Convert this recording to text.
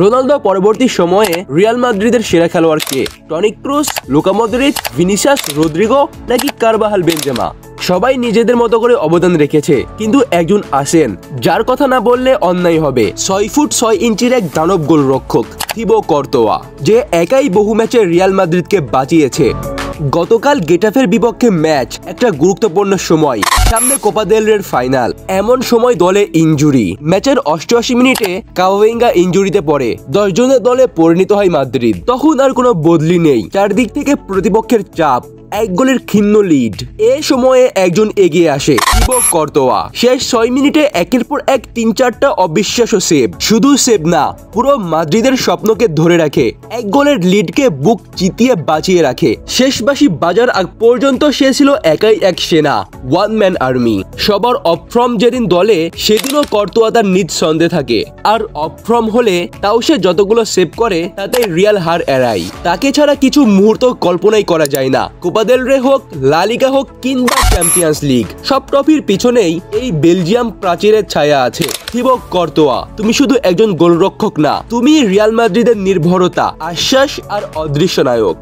Ronaldo পরবর্তী সময়ে Real মাদ্রিদের সেরা খেলোয়াড় কে? Toni Kroos, Luka Modric, Vinicius, Rodrygo নাকি কারবাহাল বেনজেমা? সবাই নিজেদের মতো করে অবদান রেখেছে, কিন্তু একজন আসেন যার কথা না বললে অন্যায় হবে। 6 ফুট 6 ইঞ্চির এক দানব গোলরক্ষক থিবো কর্তোয়া, যে একাই বহু ম্যাচে রিয়াল মাদ্রিদকে বাঁচিয়েছে। গতকাল গেটাফের বিপক্ষে ম্যাচ, একটা গুরুত্বপূর্ণ সময়, সামনে কোপা দেল রের ফাইনাল। এমন সময় দলে ইনজুরি। ম্যাচের 88 মিনিটে কাভাঙ্গা ইনজুরিতে পড়ে 10 জনের দলে পরিণত হয় মাদ্রিদ। তখন আর কোনো বদলি নেই, চারদিক থেকে প্রতিপক্ষের চাপ, এক গোলের ক্ষীণ লিড। এ সময়ে একজন এগিয়ে আসে, থিবো কর্তোয়া। শেষ 6 মিনিটে একের পর এক 3-4টা অবিশ্বাস্য সেভ। শুধু সেভ না, পুরো মাদ্রিদের স্বপ্নকে ধরে রাখে, এক গোলের লিডকে বুক চিতিয়ে বাঁচিয়ে রাখে। শেষ বাঁশি বাজার আগ পর্যন্ত সে ছিল একাই এক সেনা, ওয়ান ম্যান আর্মি। সবার অফ ফর্ম যেদিন দলে, সেদিনও কর্তোয়া তার নিজ ছন্দে থাকে। আর অফ ফর্ম হলে তাও সে যতগুলো সেভ করে তাতে রিয়াল হার এড়ায়। তাকে ছাড়া কিছু মুহূর্ত কল্পনাই করা যায় না। কোপা দেল রে হোক, লা লিগা হোক কিংবা চ্যাম্পিয়ন্স লিগ, সব ট্রফির পিছনেই এই বেলজিয়াম প্রাচীরের ছায়া আছে। থিবো কর্তোয়া, তুমি শুধু একজন গোলরক্ষক না, তুমি রিয়াল মাদ্রিদের নির্ভরতা, আশ্বাস আর অদৃশ্য নায়ক।